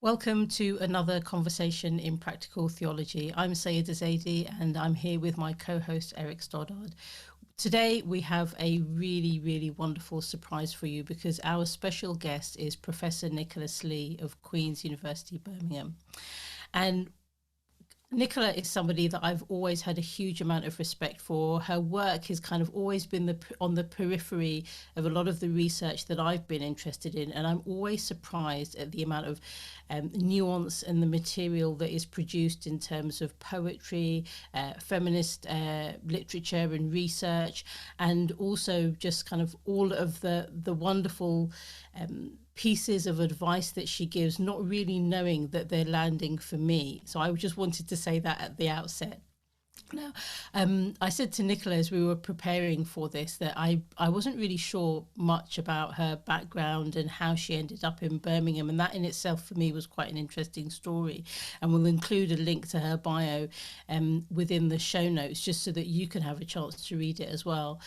Welcome to another conversation in practical theology. I'm Sayyyidah Zaidi and I'm here with my co-host Eric Stoddart. Today we have a really wonderful surprise for you because our special guest is Professor Nicola Slee of Queen's University, Birmingham. And Nicola is somebody that I've always had a huge amount of respect for. Her work has kind of always been on the periphery of a lot of the research that I've been interested in, and I'm always surprised at the amount of nuance and the material that is produced in terms of poetry, feminist literature and research, and also just kind of all of the wonderful pieces of advice that she gives, not really knowing that they're landing for me. So I just wanted to say that at the outset. Now, I said to Nicola as we were preparing for this that I wasn't really sure much about her background and how she ended up in Birmingham, and that in itself for me was quite an interesting story, and we'll include a link to her bio within the show notes just so that you can have a chance to read it as well.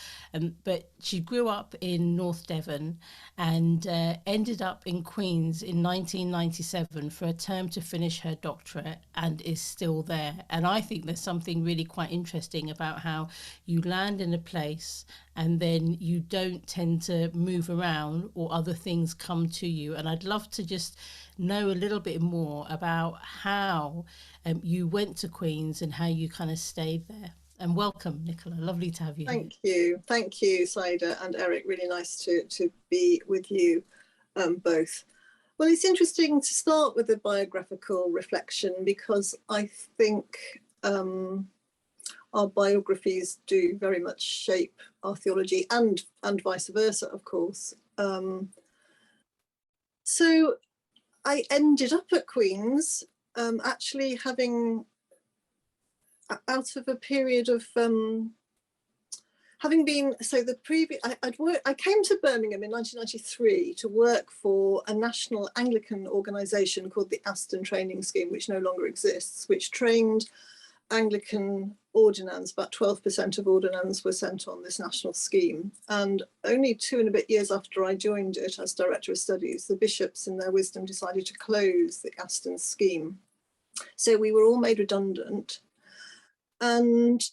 But she grew up in North Devon and ended up in Queen's in 1997 for a term to finish her doctorate and is still there. And I think there's something really quite interesting about how you land in a place and then you don't tend to move around or other things come to you. And I'd love to just know a little bit more about how you went to Queen's and how you kind of stayed there. And welcome, Nicola. Lovely to have you here. Thank you, Saiyyidah and Eric. Really nice to be with you both. Well, it's interesting to start with a biographical reflection because I think our biographies do very much shape our theology and vice versa, of course. So I ended up at Queen's actually having, out of a period of having been, so the previous, I came to Birmingham in 1993 to work for a national Anglican organisation called the Aston Training Scheme, which no longer exists, which trained Anglican ordinands. About 12% of ordinands were sent on this national scheme. And only 2 and a bit years after I joined it as Director of Studies, the bishops in their wisdom decided to close the Aston scheme. So we were all made redundant. And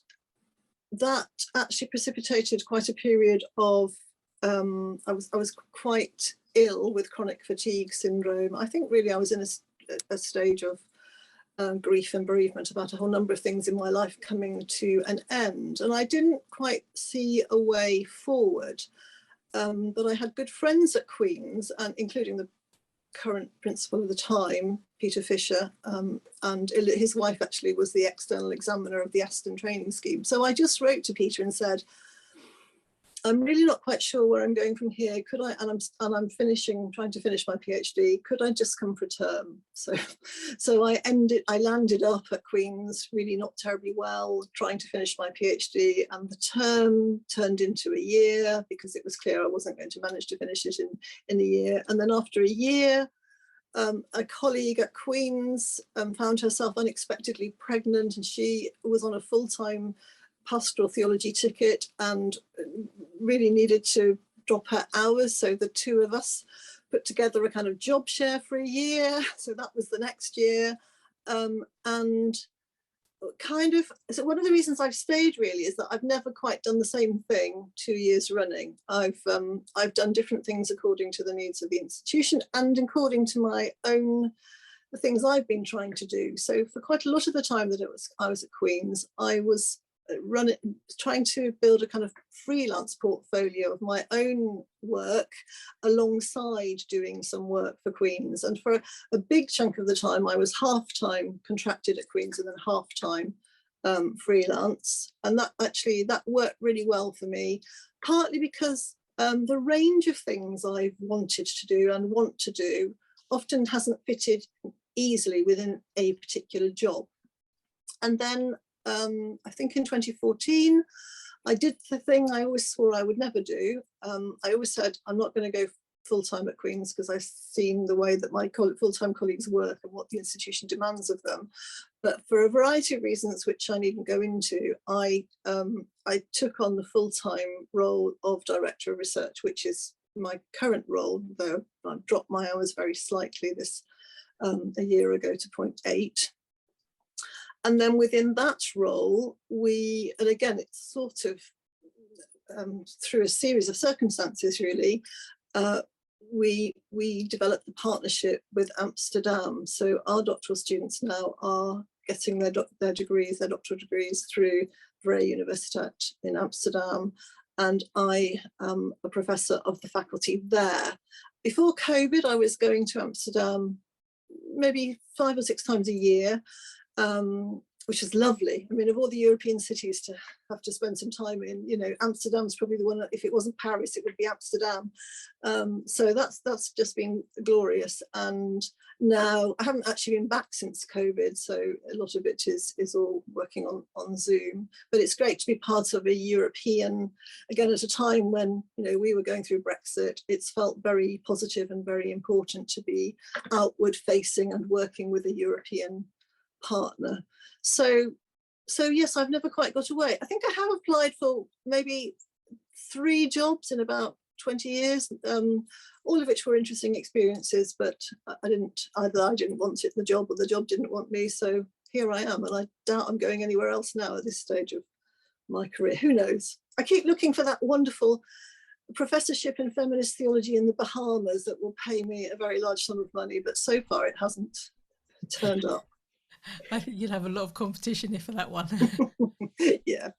that actually precipitated quite a period of, I was quite ill with chronic fatigue syndrome. I think really I was in a stage of grief and bereavement about a whole number of things in my life coming to an end. And I didn't quite see a way forward. But I had good friends at Queen's, and including the current principal of the time, Peter Fisher, and his wife actually was the external examiner of the Aston Training Scheme. So I just wrote to Peter and said, I'm really not quite sure where I'm going from here. Could I, and I'm trying to finish my PhD, could I just come for a term? So I landed up at Queen's really not terribly well, trying to finish my PhD, and the term turned into a year because it was clear I wasn't going to manage to finish it in a year. And then after a year, a colleague at Queen's found herself unexpectedly pregnant, and she was on a full-time pastoral theology ticket and really needed to drop her hours. So the two of us put together a kind of job share for a year. So that was the next year. And kind of, so one of the reasons I've stayed really is that I've never quite done the same thing 2 years running. I've done different things according to the needs of the institution and according to my own the things I've been trying to do. So for quite a lot of the time that I was at Queen's, I was trying to build a kind of freelance portfolio of my own work alongside doing some work for Queen's. And for a big chunk of the time, I was half-time contracted at Queen's and then half-time freelance. And that worked really well for me, partly because the range of things I've wanted to do and want to do often hasn't fitted easily within a particular job. And then I think in 2014, I did the thing I always swore I would never do. I always said, I'm not going to go full-time at Queen's because I've seen the way that my full-time colleagues work and what the institution demands of them. But for a variety of reasons, which I needn't go into, I took on the full-time role of Director of Research, which is my current role, though I've dropped my hours very slightly this a year ago to 0.8. And then within that role, and again, it's sort of through a series of circumstances, really, we developed the partnership with Amsterdam. So our doctoral students now are getting their doctoral degrees through Vrije Universiteit in Amsterdam. And I am a professor of the faculty there. Before COVID, I was going to Amsterdam maybe 5 or 6 times a year, which is lovely. I mean, of all the European cities to have to spend some time in, you know, Amsterdam's probably the one. If it wasn't Paris, it would be Amsterdam. So that's just been glorious. And now I haven't actually been back since COVID, so a lot of it is all working on Zoom. But it's great to be part of a European, again, at a time when, you know, we were going through Brexit. It's felt very positive and very important to be outward facing and working with a European partner. So yes, I've never quite got away. I think I have applied for maybe 3 jobs in about 20 years, all of which were interesting experiences, but I didn't want it, the job, or the job didn't want me. So here I am, and I doubt I'm going anywhere else now at this stage of my career. Who knows? I keep looking for that wonderful professorship in feminist theology in the Bahamas that will pay me a very large sum of money, but so far it hasn't turned up. I think you'd have a lot of competition here for that one. Yeah.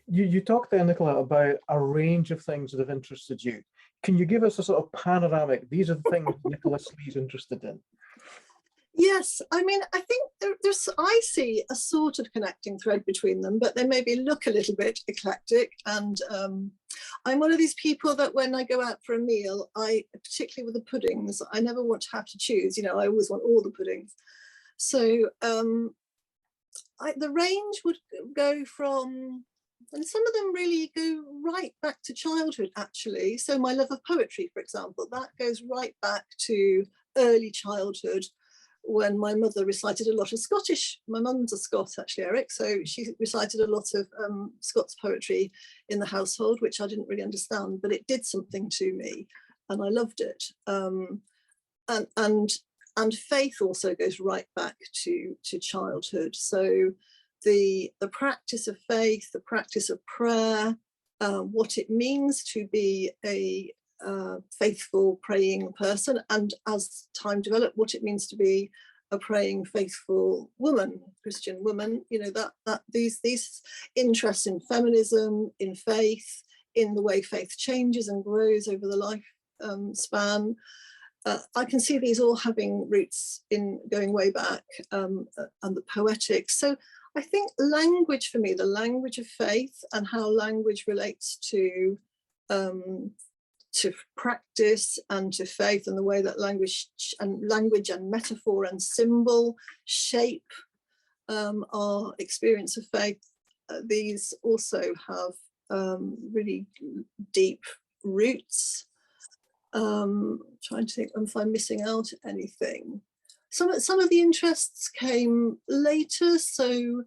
You talked there, Nicola, about a range of things that have interested you. Can you give us a sort of panoramic? These are the things Nicola Slee's interested in. Yes, I mean, I think I see a sort of connecting thread between them, but they maybe look a little bit eclectic. And I'm one of these people that when I go out for a meal, particularly with the puddings, I never want to have to choose. You know, I always want all the puddings. So the range would go from, and some of them really go right back to childhood, actually. So my love of poetry, for example, that goes right back to early childhood, when my mother recited a lot of Scottish. My mum's a Scot, actually, Eric, so she recited a lot of Scots poetry in the household, which I didn't really understand, but it did something to me, and I loved it. And faith also goes right back to childhood. So the practice of faith, the practice of prayer, what it means to be a faithful praying person, and as time developed, what it means to be a praying faithful woman, Christian woman. You know, that these interests in feminism, in faith, in the way faith changes and grows over the life span. I can see these all having roots in going way back, and the poetic. So I think language, for me, the language of faith and how language relates to practice and to faith, and the way that language and metaphor and symbol shape our experience of faith. These also have really deep roots. Trying to think if I'm missing out anything. Some of the interests came later. So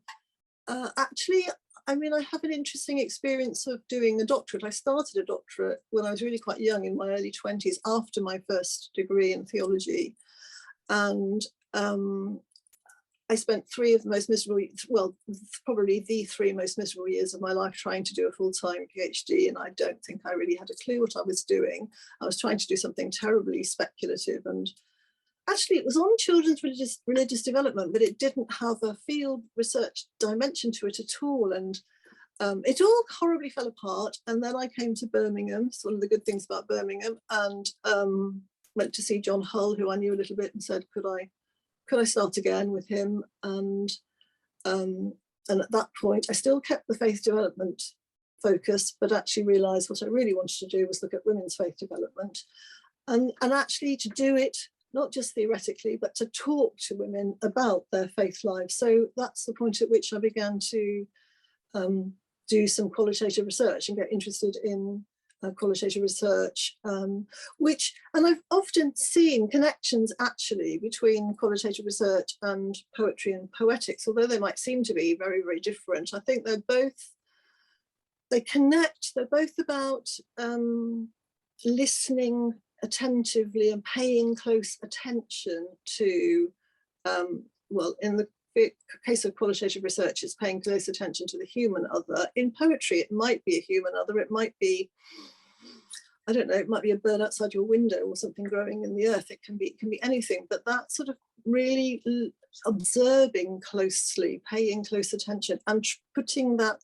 actually, I mean, I have an interesting experience of doing a doctorate. I started a doctorate when I was really quite young, in my early 20s, after my first degree in theology. And I spent 3 of the most miserable, well, probably the 3 most miserable years of my life trying to do a full-time PhD, and I don't think I really had a clue what I was doing. I was trying to do something terribly speculative, and actually it was on children's religious development, but it didn't have a field research dimension to it at all, and it all horribly fell apart. And then I came to Birmingham. It's one of the good things about Birmingham, and went to see John Hull, who I knew a little bit, and said, could I start again with him? And at that point, I still kept the faith development focus, but actually realised what I really wanted to do was look at women's faith development, and actually to do it not just theoretically, but to talk to women about their faith lives. So that's the point at which I began to do some qualitative research and get interested in qualitative research, and I've often seen connections actually between qualitative research and poetry and poetics, although they might seem to be very, very different. I think they connect. They're both about listening attentively and paying close attention to, well, in the case of qualitative research, it's paying close attention to the human other. In poetry, it might be a human other, it might be, I don't know, it might be a bird outside your window or something growing in the earth. It can be anything, but that sort of really observing closely, paying close attention and putting that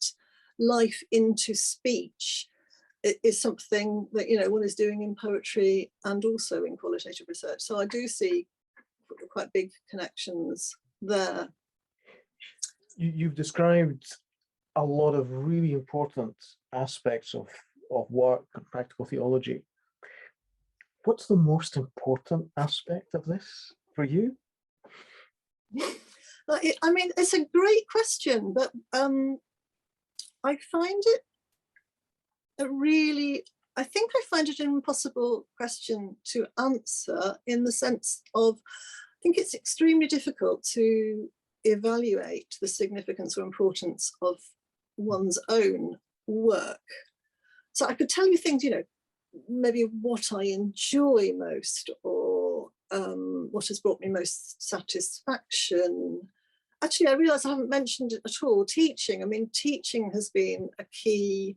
life into speech is something that, you know, one is doing in poetry and also in qualitative research. So I do see quite big connections there. You've described a lot of really important aspects of work and practical theology. What's the most important aspect of this for you? I mean, it's a great question, but I find it I think I find it an impossible question to answer, in the sense of, I think it's extremely difficult to evaluate the significance or importance of one's own work. So I could tell you things, you know, maybe what I enjoy most, or what has brought me most satisfaction. Actually, I realise I haven't mentioned it at all, teaching. I mean, teaching has been a key,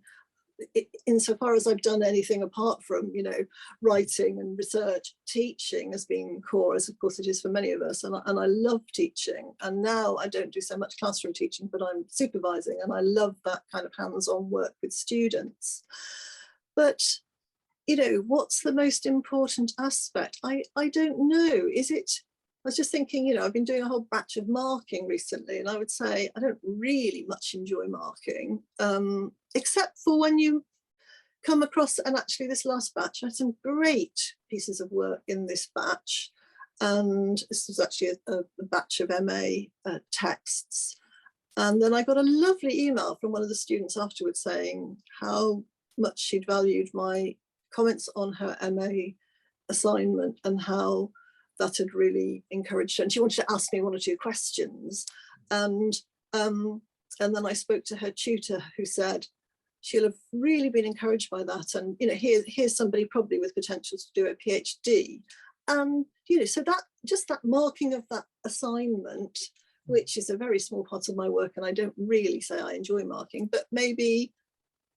insofar as I've done anything apart from, you know, writing and research. Teaching has been core, as of course it is for many of us, and I love teaching. And now I don't do so much classroom teaching, but I'm supervising, and I love that kind of hands-on work with students. But, you know, what's the most important aspect? I don't know. Is it, I was just thinking, you know, I've been doing a whole batch of marking recently, and I would say I don't really much enjoy marking, except for when you come across, and actually this last batch, I had some great pieces of work in this batch. And this was actually a batch of MA texts. And then I got a lovely email from one of the students afterwards saying how much she'd valued my comments on her MA assignment and how that had really encouraged her. And she wanted to ask me one or two questions. And then I spoke to her tutor, who said she'll have really been encouraged by that. And, you know, here's somebody probably with potential to do a PhD. And, you know, so that, just that marking of that assignment, which is a very small part of my work, and I don't really say I enjoy marking, but maybe,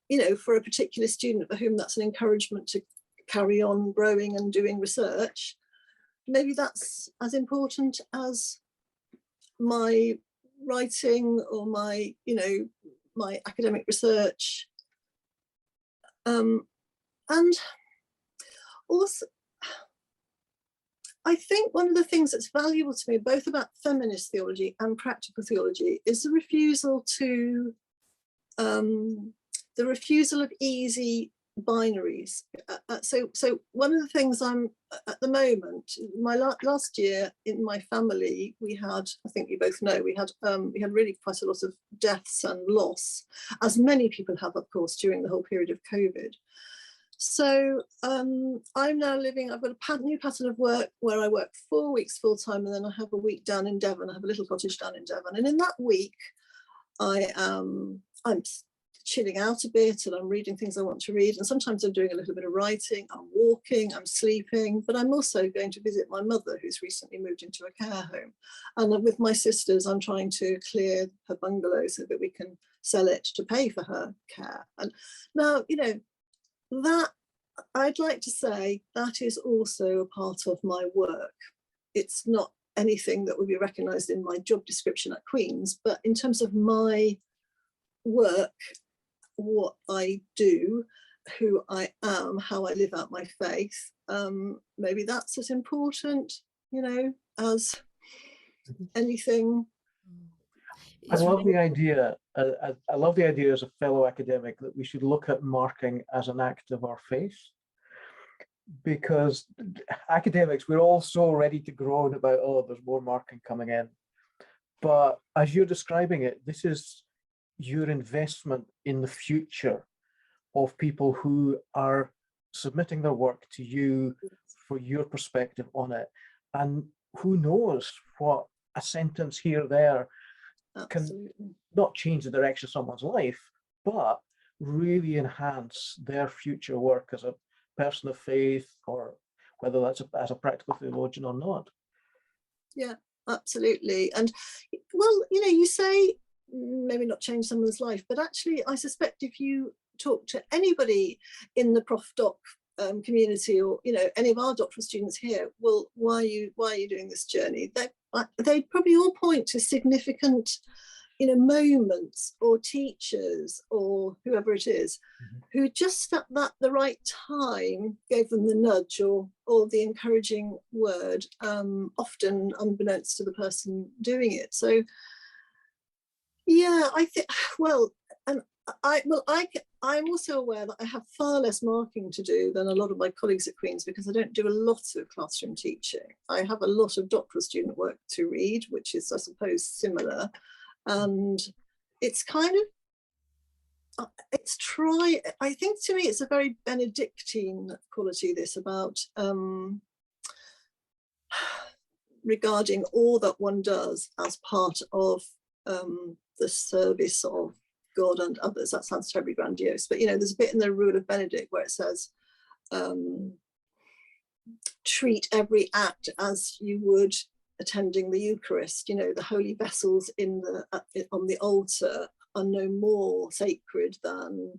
you know, for a particular student for whom that's an encouragement to carry on growing and doing research, maybe that's as important as my writing or my, you know, my academic research. And also, I think one of the things that's valuable to me, both about feminist theology and practical theology, is the refusal to, the refusal of easy binaries. So one of the things I'm at the moment, my last year in my family, we had, I think you both know, we had really quite a lot of deaths and loss, as many people have, of course, during the whole period of COVID. So I'm now living, I've got a new pattern of work where I work 4 weeks full time, and then I have a week down in Devon. I have a little cottage down in Devon, and in that week I'm chilling out a bit, and I'm reading things I want to read, and sometimes I'm doing a little bit of writing, I'm walking, I'm sleeping, but I'm also going to visit my mother, who's recently moved into a care home. And with my sisters, I'm trying to clear her bungalow so that we can sell it to pay for her care. And now, you know, that, I'd like to say, that is also a part of my work. It's not anything that would be recognised in my job description at Queen's, but in terms of my work, what I do, who I am, how I live out my faith, maybe that's as important, you know, as anything. I love the idea. I love the idea as a fellow academic that we should look at marking as an act of our faith, because academics, we're all so ready to groan about, oh, there's more marking coming in. But as you're describing it, this is your investment in the future of people who are submitting their work to you for your perspective on it. And who knows what a sentence here or there can not change the direction of someone's life, but really enhance their future work as a person of faith or whether that's as a practical theologian or not. Yeah, absolutely. And well, you know, you say maybe not change someone's life, but actually I suspect if you talk to anybody in the Prof Doc community, or you know, any of our doctoral students here, well, why are you doing this journey? They probably all point to significant, you know, moments or teachers or whoever it is, who just at the right time gave them the nudge or the encouraging word, often unbeknownst to the person doing it. So yeah, I think, well, and I'm also aware that I have far less marking to do than a lot of my colleagues at Queen's, because I don't do a lot of classroom teaching. I have a lot of doctoral student work to read, which is, I suppose, similar. And it's kind of, I think to me it's a very Benedictine quality, this, about regarding all that one does as part of the service of God and others. That sounds terribly grandiose, but you know, there's a bit in the Rule of Benedict where it says, treat every act as you would attending the Eucharist. You know, the holy vessels on the altar are no more sacred than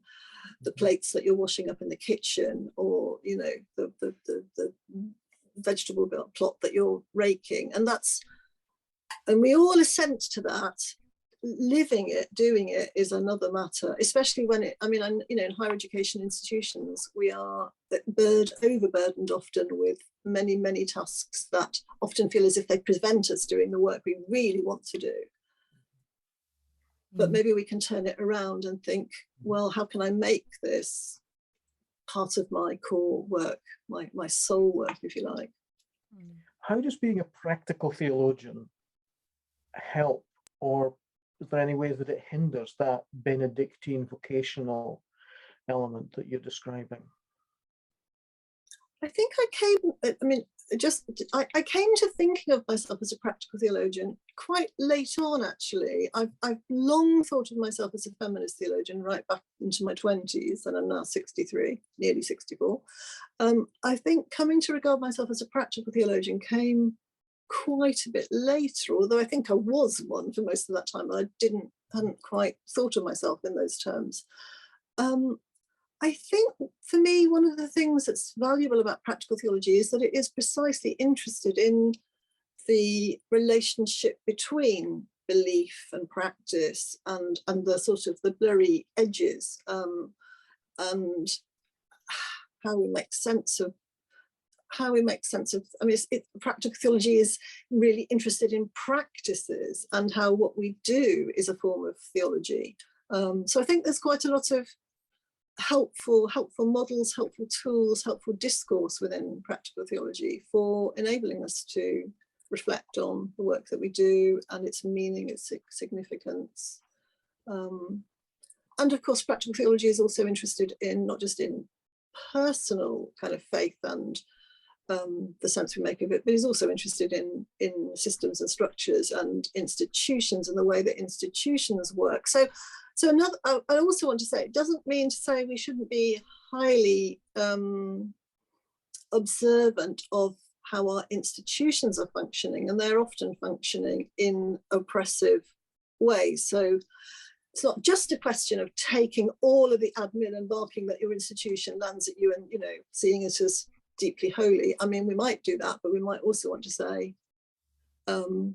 the plates that you're washing up in the kitchen, or you know, the vegetable plot that you're raking. And we all assent to that. Living it, doing it is another matter, especially when you know, in higher education institutions, we are overburdened often with many tasks that often feel as if they prevent us doing the work we really want to do. But maybe we can turn it around and think, well, how can I make this part of my core work, my soul work, if you like? How does being a practical theologian help, or is there any ways that it hinders that Benedictine vocational element that you're describing? I think I came to thinking of myself as a practical theologian quite late on, actually. I've long thought of myself as a feminist theologian right back into my 20s, and I'm now 63, nearly 64. I think coming to regard myself as a practical theologian came quite a bit later, although I think I was one for most of that time. I hadn't quite thought of myself in those terms. I think for me, one of the things that's valuable about practical theology is that it is precisely interested in the relationship between belief and practice, and the sort of the blurry edges, and how we make sense of practical theology is really interested in practices and how what we do is a form of theology. So I think there's quite a lot of helpful models, helpful tools, helpful discourse within practical theology for enabling us to reflect on the work that we do and its meaning, its significance. And of course, practical theology is also interested in not just in personal kind of faith and the sense we make of it, but is also interested in systems and structures and institutions and the way that institutions work. So I also want to say, it doesn't mean to say we shouldn't be highly observant of how our institutions are functioning, and they're often functioning in oppressive ways. So it's not just a question of taking all of the admin and barking that your institution lands at you and, you know, seeing it as deeply holy. I mean, we might do that, but we might also want to say, hang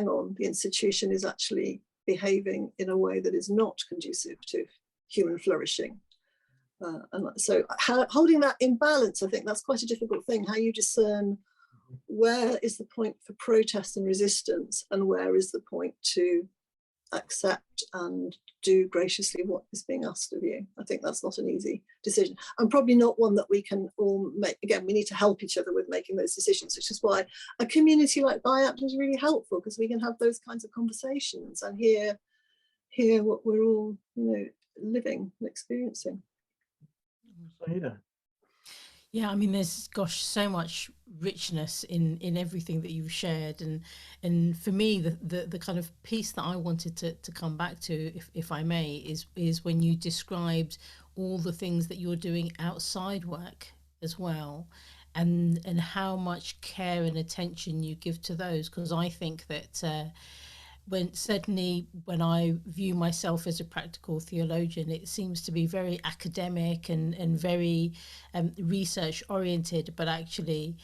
on, the institution is actually behaving in a way that is not conducive to human flourishing. And so holding that in balance, I think that's quite a difficult thing, how you discern where is the point for protest and resistance and where is the point to accept and do graciously what is being asked of you. I think that's not an easy decision, and probably not one that we can all make. Again, we need to help each other with making those decisions, which is why a community like BIAPT is really helpful, because we can have those kinds of conversations and hear what we're all, you know, living and experiencing. Saiyyidah. Yeah, I mean, there's, gosh, so much richness in everything that you've shared, and for me, the kind of piece that I wanted to come back to, if I may, is when you described all the things that you're doing outside work as well, and how much care and attention you give to those. Because I think that certainly when I view myself as a practical theologian, it seems to be very academic and very research oriented, but actually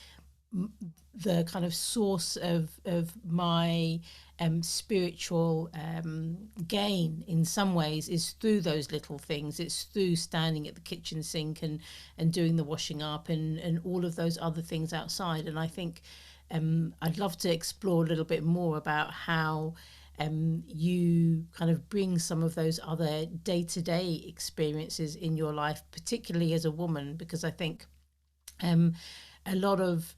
the kind of source of my spiritual gain in some ways is through those little things. It's through standing at the kitchen sink and doing the washing up and all of those other things outside. And I think I'd love to explore a little bit more about how you kind of bring some of those other day-to-day experiences in your life, particularly as a woman, because I think a lot of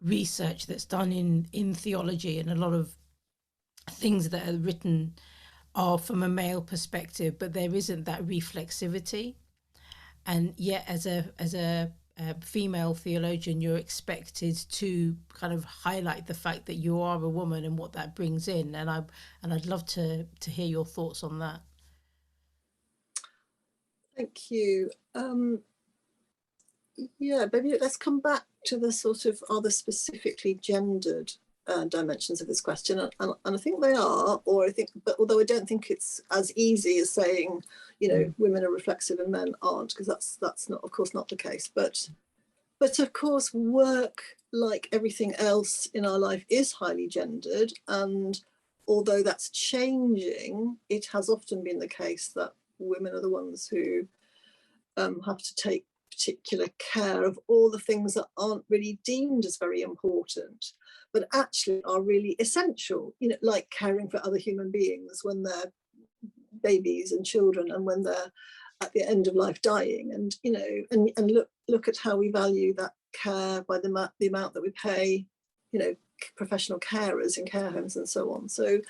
research that's done in theology and a lot of things that are written are from a male perspective, but there isn't that reflexivity. And yet as a female theologian, you're expected to kind of highlight the fact that you are a woman and what that brings in. And I'd love to hear your thoughts on that. Thank you. Yeah, maybe let's come back to the sort of, are there specifically gendered dimensions of this question? And I think they are, or I think, but although I don't think it's as easy as saying, you know, women are reflexive and men aren't, because that's not, of course, not the case. But of course, work, like everything else in our life, is highly gendered. And although that's changing, it has often been the case that women are the ones who have to take particular care of all the things that aren't really deemed as very important, but actually are really essential, you know, like caring for other human beings when they're babies and children, and when they're at the end of life dying, and you know, and look at how we value that care by the amount that we pay, you know, professional carers in care homes and so on. So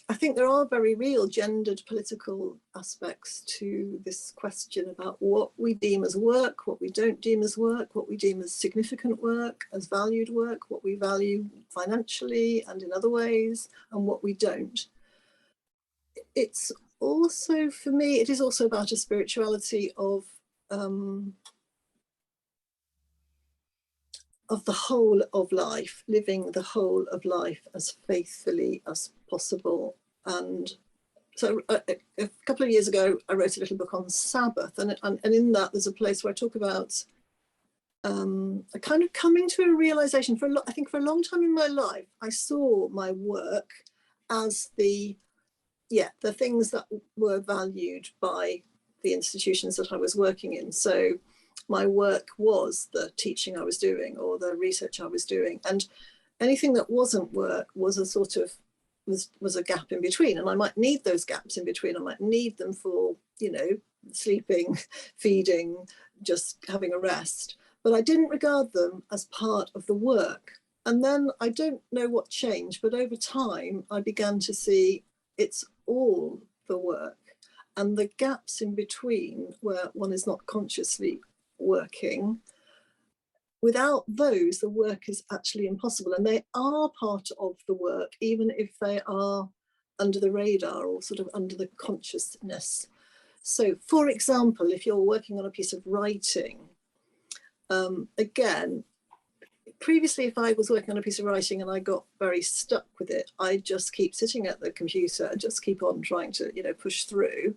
I think there are very real gendered political aspects to this question about what we deem as work, what we don't deem as work, what we deem as significant work, as valued work, what we value financially and in other ways, and what we don't. It's also, for me, it is also about a spirituality of the whole of life, living the whole of life as faithfully as possible. And so a couple of years ago, I wrote a little book on Sabbath, and in that there's a place where I talk about a kind of coming to a realization. I think for a long time in my life, I saw my work as the things that were valued by the institutions that I was working in. So my work was the teaching I was doing or the research I was doing, and anything that wasn't work was a sort of was a gap in between. And I might need those gaps in between. I might need them for, you know, sleeping, feeding, just having a rest. But I didn't regard them as part of the work. And then I don't know what changed, but over time I began to see it's all the work, and the gaps in between where one is not consciously working, without those, the work is actually impossible. And they are part of the work, even if they are under the radar or sort of under the consciousness. So, for example, if you're working on a piece of writing, again, previously, if I was working on a piece of writing and I got very stuck with it, I'd just keep sitting at the computer and just keep on trying to, you know, push through.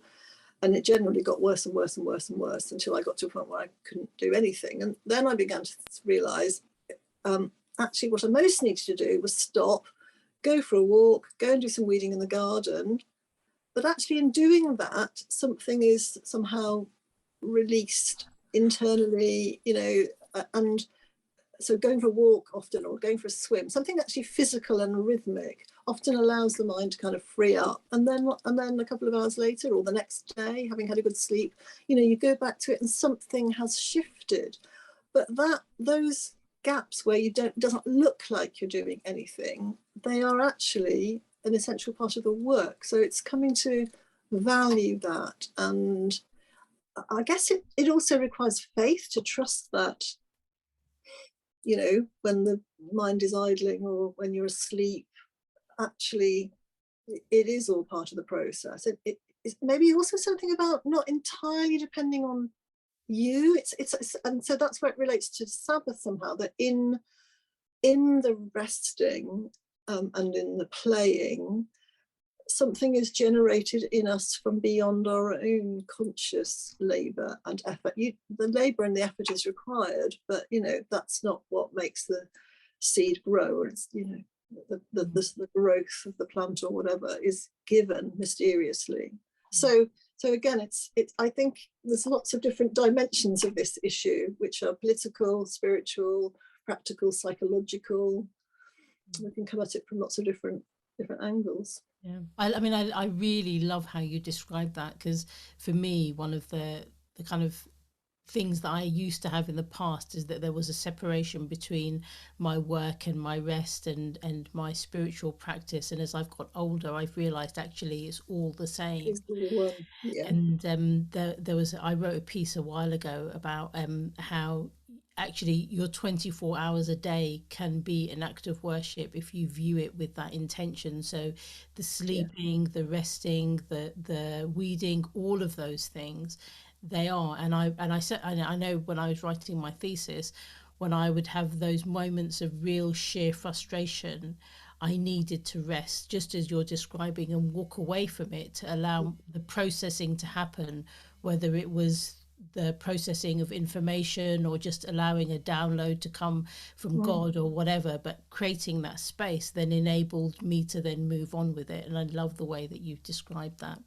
And it generally got worse and worse and worse and worse until I got to a point where I couldn't do anything. And then I began to realize, actually, what I most needed to do was stop, go for a walk, go and do some weeding in the garden. But actually, in doing that, something is somehow released internally, you know, and so going for a walk often, or going for a swim, something actually physical and rhythmic, often allows the mind to kind of free up. And then a couple of hours later, or the next day, having had a good sleep, you know, you go back to it and something has shifted. But those gaps where doesn't look like you're doing anything, they are actually an essential part of the work. So it's coming to value that. And I guess it also requires faith to trust that, you know, when the mind is idling or when you're asleep, actually it is all part of the process. It's maybe also something about not entirely depending on and so that's where it relates to Sabbath somehow, that in the resting and in the playing, something is generated in us from beyond our own conscious labor and effort. The labor and the effort is required, but that's not what makes the seed grow. It's the growth of the plant or whatever is given mysteriously. So again, I think there's lots of different dimensions of this issue, which are political, spiritual, practical, psychological. We can come at it from lots of different angles. Yeah, I mean, I really love how you describe that, because for me, one of the kind of things that I used to have in the past is that there was a separation between my work and my rest and my spiritual practice. And as I've got older, I've realized actually it's all the same. It's the one. Yeah. And I wrote a piece a while ago about how actually your 24 hours a day can be an act of worship if you view it with that intention. So the sleeping, the resting, the weeding, all of those things, they are. And I said, I know when I was writing my thesis, when I would have those moments of real sheer frustration, I needed to rest, just as you're describing, and walk away from it to allow the processing to happen, whether it was the processing of information or just allowing a download to come from God or whatever, but creating that space then enabled me to then move on with it. And I love the way that you've described that.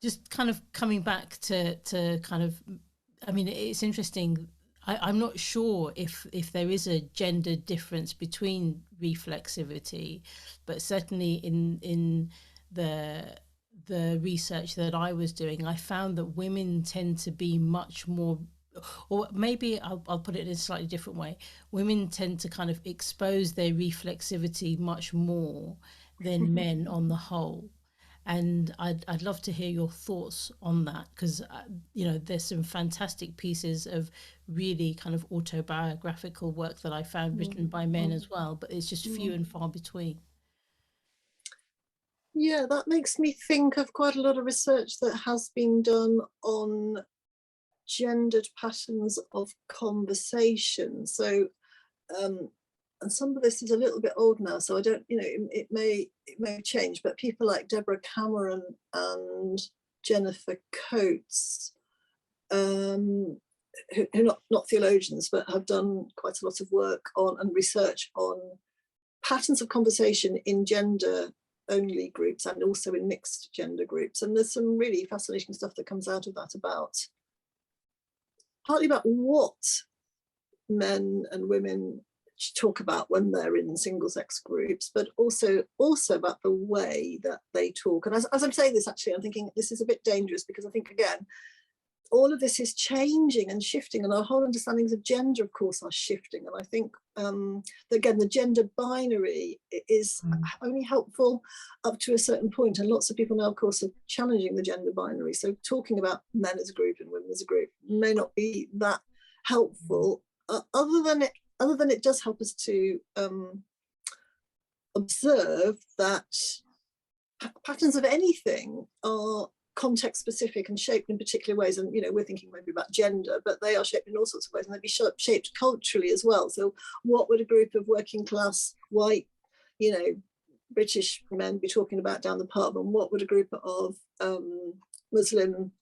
Just kind of coming back to kind of, I mean, it's interesting. I'm not sure if there is a gender difference between reflexivity, but certainly in the research that I was doing, I found that women tend to be much more, or maybe I'll put it in a slightly different way. Women tend to kind of expose their reflexivity much more than men on the whole. And I'd love to hear your thoughts on that, because there's some fantastic pieces of really kind of autobiographical work that I found written by men as well, but it's just few and far between. Yeah, that makes me think of quite a lot of research that has been done on gendered patterns of conversation. So and some of this is a little bit old now, so I don't, it may change, but people like Deborah Cameron and Jennifer Coates, who are not theologians, but have done quite a lot of work on and research on patterns of conversation in gender-only groups and also in mixed gender groups. And there's some really fascinating stuff that comes out of that, partly about what men and women talk about when they're in single sex groups, but also about the way that they talk. And as I'm saying this, actually, I'm thinking this is a bit dangerous, because I think, again, all of this is changing and shifting, and our whole understandings of gender, of course, are shifting. And I think that, again, the gender binary is only helpful up to a certain point, and lots of people now, of course, are challenging the gender binary. So talking about men as a group and women as a group may not be that helpful, other than it does help us to observe that patterns of anything are context specific and shaped in particular ways. And we're thinking maybe about gender, but they are shaped in all sorts of ways, and they'd be shaped culturally as well. So what would a group of working class white British men be talking about down the pub, and what would a group of Muslim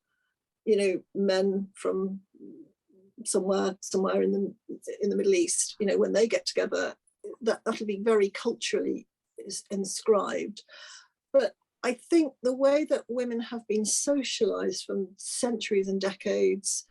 men from somewhere in the Middle East, when they get together, that'll be very culturally inscribed. But I think the way that women have been socialized from centuries and decades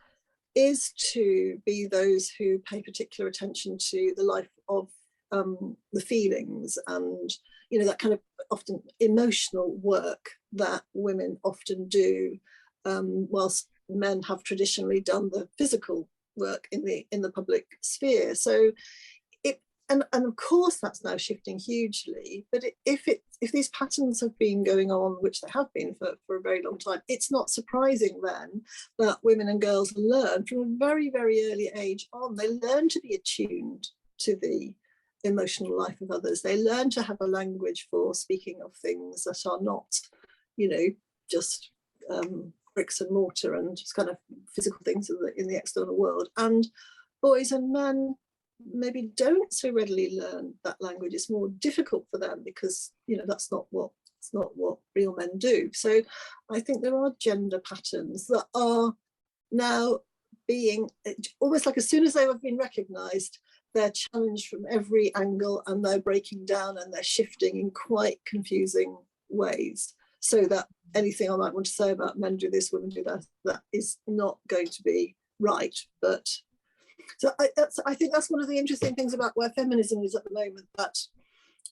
is to be those who pay particular attention to the life of the feelings and that kind of often emotional work that women often do, whilst men have traditionally done the physical work in the public sphere. So and of course that's now shifting hugely, but if these patterns have been going on, which they have been for a very long time, it's not surprising then that women and girls learn from a very, very early age on. They learn to be attuned to the emotional life of others. They learn to have a language for speaking of things that are not just bricks and mortar and just kind of physical things in the external world. And boys and men maybe don't so readily learn that language. It's more difficult for them because, you know, that's not what real men do. So I think there are gender patterns that are now being almost like, as soon as they have been recognized, they're challenged from every angle, and they're breaking down and they're shifting in quite confusing ways, so that anything I might want to say about men do this, women do that, that is not going to be right. But so I think that's one of the interesting things about where feminism is at the moment, that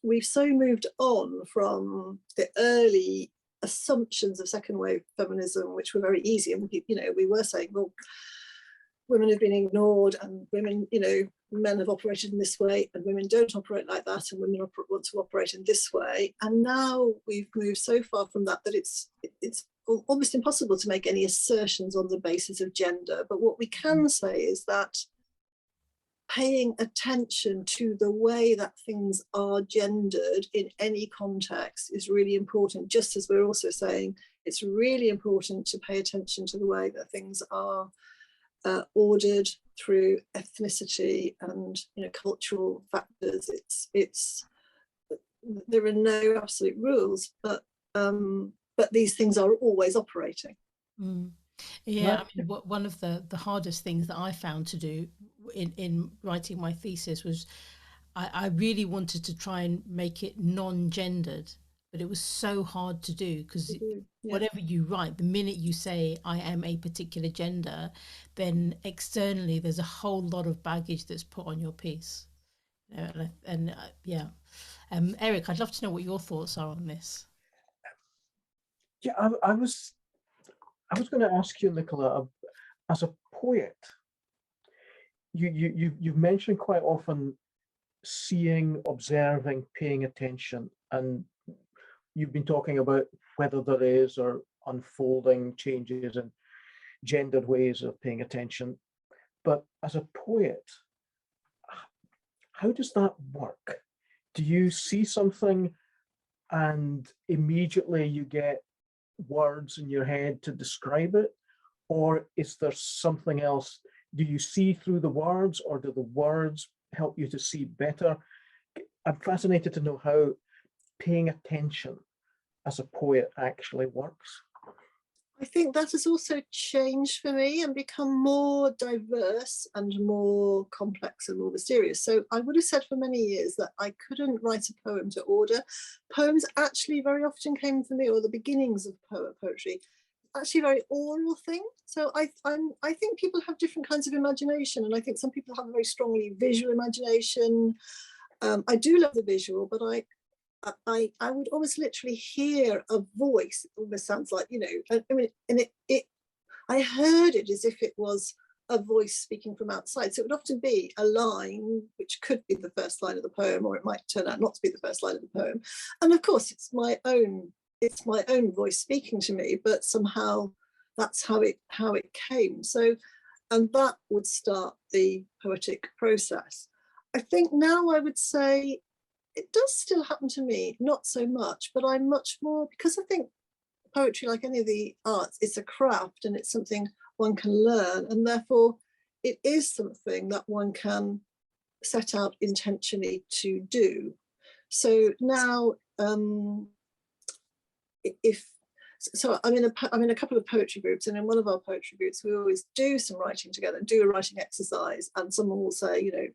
we've so moved on from the early assumptions of second wave feminism, which were very easy. And, you know, we were saying, well, women have been ignored, and women, you know, men have operated in this way and women don't operate like that, and women want to operate in this way. And now we've moved so far from that that it's almost impossible to make any assertions on the basis of gender. But what we can say is that paying attention to the way that things are gendered in any context is really important, just as we're also saying it's really important to pay attention to the way that things are ordered through ethnicity and, you know, cultural factors. It's there are no absolute rules, but these things are always operating. Yeah, I mean, one of the hardest things that I found to do in writing my thesis was I really wanted to try and make it non-gendered, but it was so hard to do because whatever you write, the minute you say I am a particular gender, then externally there's a whole lot of baggage that's put on your piece. Eric, I'd love to know what your thoughts are on this. Yeah, I was going to ask you, Nicola, as a poet, you've mentioned quite often seeing, observing, paying attention, and you've been talking about whether there is or unfolding changes in gendered ways of paying attention. But as a poet, how does that work? Do you see something and immediately you get words in your head to describe it? Or is there something else? Do you see through the words, or do the words help you to see better? I'm fascinated to know how paying attention as a poet actually works. I think that has also changed for me and become more diverse and more complex and more mysterious. So I would have said for many years that I couldn't write a poem to order. Poems actually very often came for me, or the beginnings of poetry, actually a very oral thing. So I think people have different kinds of imagination, and I think some people have a very strongly visual imagination. I do love the visual, but I would almost literally hear a voice. It almost sounds like, you know, I mean, and I heard it as if it was a voice speaking from outside. So it would often be a line, which could be the first line of the poem, or it might turn out not to be the first line of the poem. And of course, it's my own voice speaking to me, but somehow that's how it came. So, and that would start the poetic process. I think now I would say it does still happen to me, not so much, but I'm much more, because I think poetry, like any of the arts, it's a craft and it's something one can learn, and therefore it is something that one can set out intentionally to do. So now, I'm in a couple of poetry groups, and in one of our poetry groups, we always do some writing together, do a writing exercise, and someone will say, you know,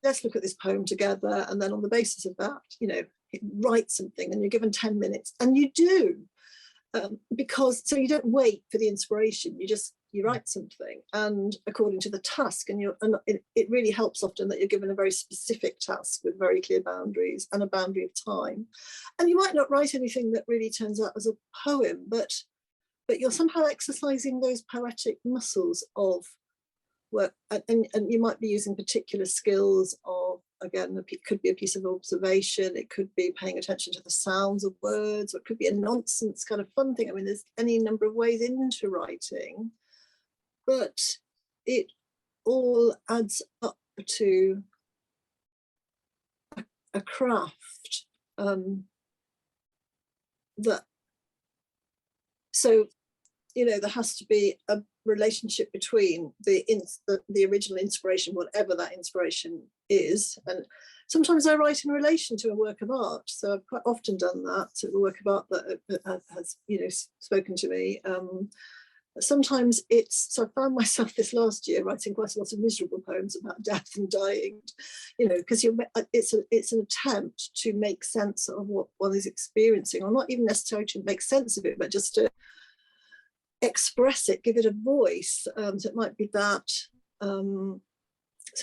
let's look at this poem together, and then on the basis of that, you know, write something, and you're given 10 minutes, and you do, because so you don't wait for the inspiration, you write something, and according to the task, and it really helps often that you're given a very specific task with very clear boundaries and a boundary of time, and you might not write anything that really turns out as a poem, but you're somehow exercising those poetic muscles of work, and you might be using particular skills of, again, it could be a piece of observation, it could be paying attention to the sounds of words, or it could be a nonsense kind of fun thing. I mean, there's any number of ways into writing, but it all adds up to a craft that, so there has to be a relationship between the original inspiration, whatever that inspiration is. And sometimes I write in relation to a work of art. So I've quite often done that. So the work of art that has, spoken to me. Sometimes so I found myself this last year writing quite a lot of miserable poems about death and dying, because it's an attempt to make sense of what one is experiencing, or not even necessarily to make sense of it, but just to express it, give it a voice. So it might be that. So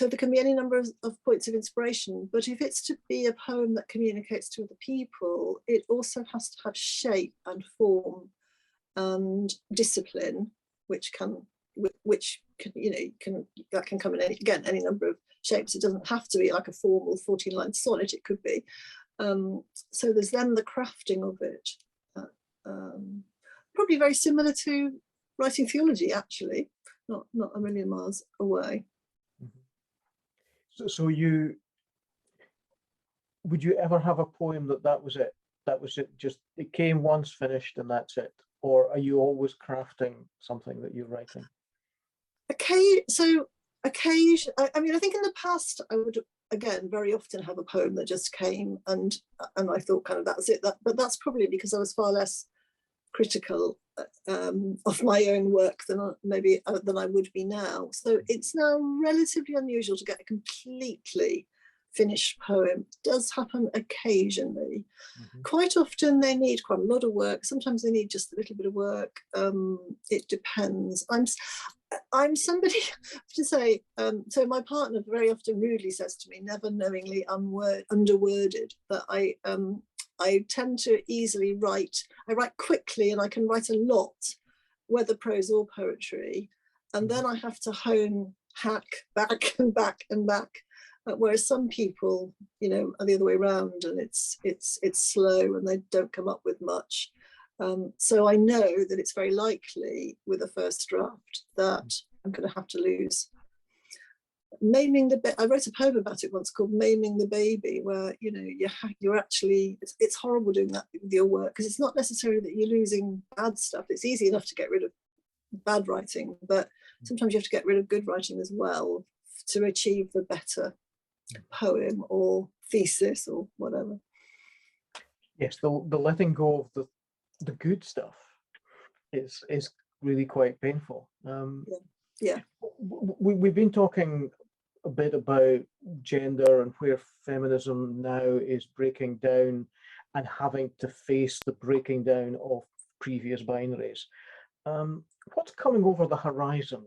there can be any number of points of inspiration, but if it's to be a poem that communicates to other people, it also has to have shape and form and discipline, which can come in any number of shapes. It doesn't have to be like a formal 14-line sonnet. It could be. So there's then the crafting of it. Probably very similar to writing theology, actually, not a million miles away. So would you ever have a poem that was it? That was it, just it came once, finished, and that's it? Or are you always crafting something that you're writing? Occasionally, I mean, I think in the past I would, again, very often have a poem that just came and I thought kind of that's it. But that's probably because I was far less critical of my own work than I would be now. So it's now relatively unusual to get a completely finished poem. It does happen occasionally. Quite often they need quite a lot of work. Sometimes they need just a little bit of work. It depends. I'm somebody to say, so my partner very often rudely says to me, never knowingly underworded, that I tend to easily write. I write quickly and I can write a lot, whether prose or poetry. And then I have to hack back and back and back. Whereas some people, are the other way around, and it's slow and they don't come up with much. So I know that it's very likely with a first draft that I'm going to have to lose. I wrote a poem about it once called Maiming the Baby, where you're actually, it's horrible doing that with your work, because it's not necessarily that you're losing bad stuff. It's easy enough to get rid of bad writing, but sometimes you have to get rid of good writing as well to achieve the better poem or thesis or whatever. Yes, the letting go of the good stuff is really quite painful. Yeah. We've been talking a bit about gender and where feminism now is breaking down and having to face the breaking down of previous binaries. What's coming over the horizon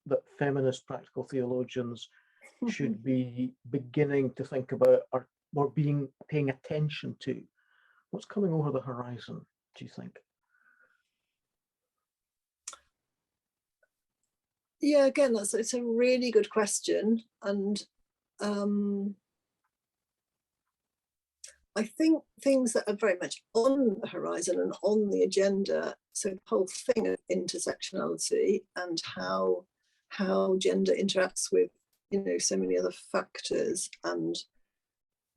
that feminist practical theologians should be beginning to think about or paying attention to? What's coming over the horizon, do you think? Yeah, again, it's a really good question. And I think things that are very much on the horizon and on the agenda, so the whole thing of intersectionality and how gender interacts with so many other factors, and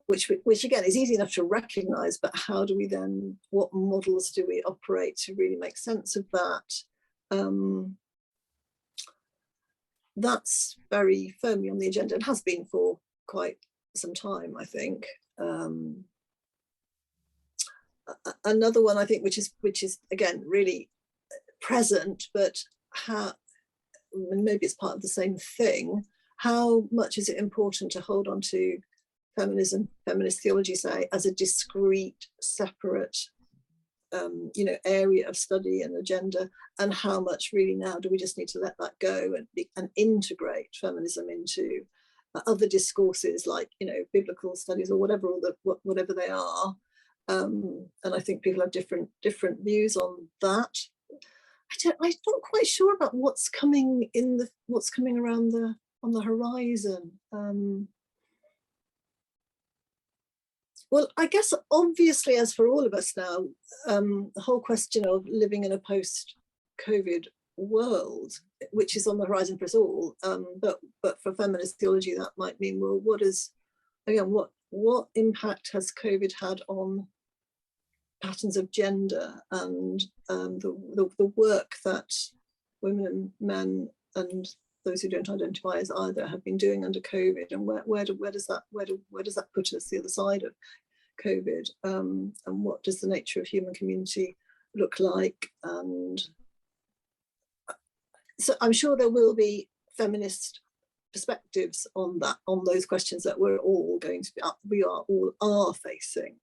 which again is easy enough to recognize, but how do we then, what models do we operate to really make sense of that? That's very firmly on the agenda and has been for quite some time, I think. Another one I think which is again really present, but maybe it's part of the same thing. How much is it important to hold on to feminism, feminist theology, say, as a discrete, separate, area of study and agenda, and how much really now do we just need to let that go and integrate feminism into other discourses like biblical studies or whatever they are. And I think people have different views on that. I'm not quite sure about what's coming around on the horizon. Well, I guess obviously, as for all of us now, the whole question of living in a post-COVID world, which is on the horizon for us all, but for feminist theology, that might mean, well, what impact has COVID had on patterns of gender and the work that women and men and those who don't identify as either have been doing under COVID, and where does that put us the other side of COVID, and what does the nature of human community look like? And so I'm sure there will be feminist perspectives on those questions that we're all going to be, we are facing.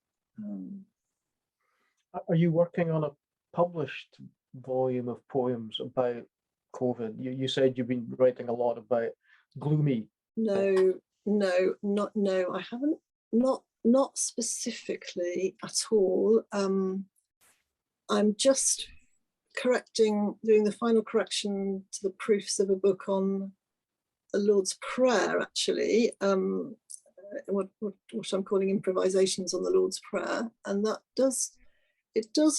Are you working on a published volume of poems about COVID? You said you've been writing a lot about gloomy. No, I haven't, not specifically at all. I'm just doing the final correction to the proofs of a book on the Lord's Prayer, actually, what I'm calling improvisations on the Lord's Prayer, and that does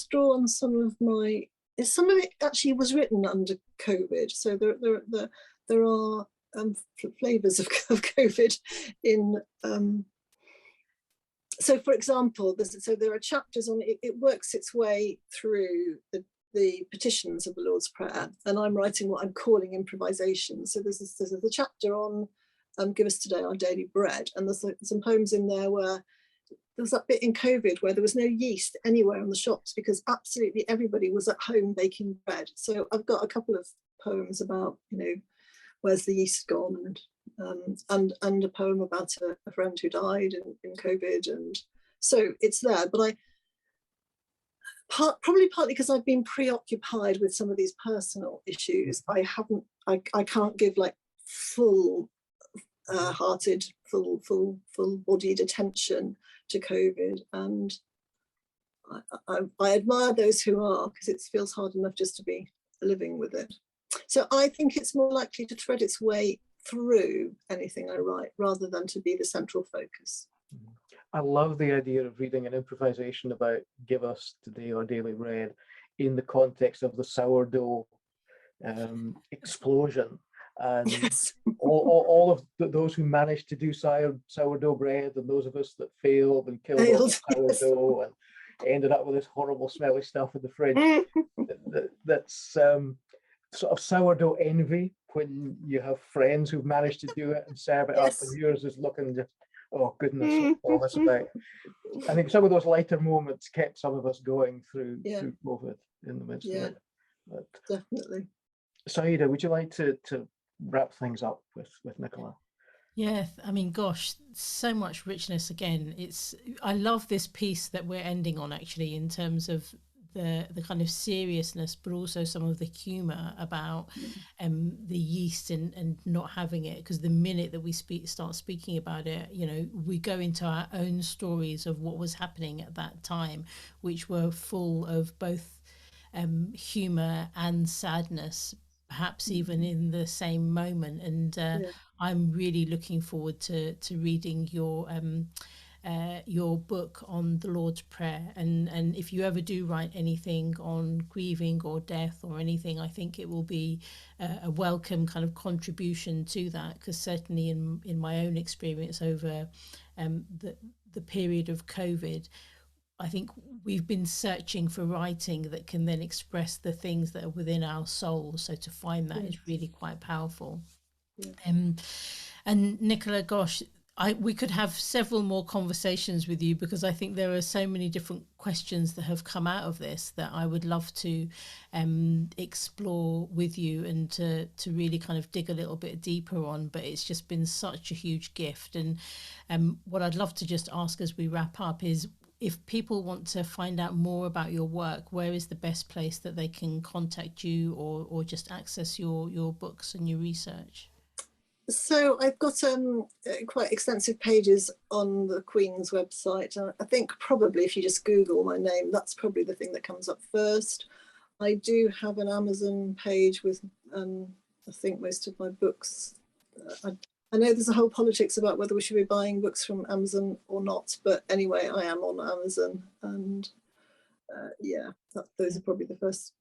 draw on some of it actually was written under COVID, so there are flavors of COVID in. So, for example, there are chapters on it. It works its way through the petitions of the Lord's Prayer, and I'm writing what I'm calling improvisations. So there's a chapter on "Give us today our daily bread," and there's some poems in there where there was that bit in COVID where there was no yeast anywhere in the shops because absolutely everybody was at home baking bread. So I've got a couple of poems about, where's the yeast gone, and a poem about a friend who died in COVID, and so it's there. But probably partly because I've been preoccupied with some of these personal issues, I can't give like full hearted, full bodied attention to COVID, and I admire those who are, because it feels hard enough just to be living with it. So I think it's more likely to thread its way through anything I write rather than to be the central focus. I love the idea of reading an improvisation about "Give us today our daily bread" in the context of the sourdough explosion, and yes. all of those who managed to do sourdough bread, and those of us that failed and killed all the sourdough and ended up with this horrible smelly stuff in the fridge. That's sort of sourdough envy, when you have friends who've managed to do it and serve it up, and yours is looking just, oh goodness, what's all this about? I think some of those lighter moments kept some of us going through COVID in the midst of it. But, definitely. Saiyyidah, would you like to wrap things up with Nicola? Yeah, I mean, gosh, so much richness again. I love this piece that we're ending on, actually, in terms of the kind of seriousness, but also some of the humor about the yeast and not having it, because the minute that we start speaking about it, we go into our own stories of what was happening at that time, which were full of both humor and sadness, perhaps even in the same moment. And I'm really looking forward to reading your book on the Lord's Prayer, and if you ever do write anything on grieving or death or anything, I think it will be a welcome kind of contribution to that, because certainly in my own experience over the period of COVID, I think we've been searching for writing that can then express the things that are within our soul, so to find that is really quite powerful. And Nicola, gosh, we could have several more conversations with you, because I think there are so many different questions that have come out of this that I would love to explore with you and to really kind of dig a little bit deeper on. But it's just been such a huge gift. And what I'd love to just ask as we wrap up is, if people want to find out more about your work, where is the best place that they can contact you or just access your books and your research? So I've got quite extensive pages on the Queen's website. I think probably if you just Google my name, that's probably the thing that comes up first. I do have an Amazon page with, I think, most of my books. I know there's a whole politics about whether we should be buying books from Amazon or not, but anyway, I am on Amazon, and those are probably the first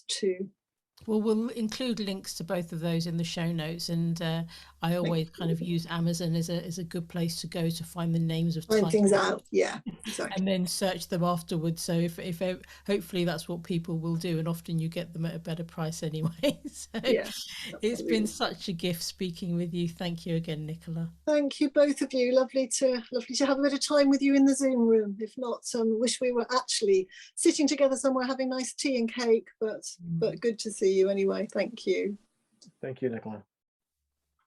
two. Well, we'll include links to both of those in the show notes, and I always kind of use Amazon as a good place to go to find the names of Find things titles out. Yeah, exactly. and then search them afterwards. So if hopefully that's what people will do, and often you get them at a better price anyway. So Yeah, it's been absolutely. such a gift speaking with you. Thank you again, Nicola. Thank you, both of you. Lovely to have a bit of time with you in the Zoom room. If not, wish we were actually sitting together somewhere having nice tea and cake. But good to see you anyway. Thank you. Thank you, Nicola.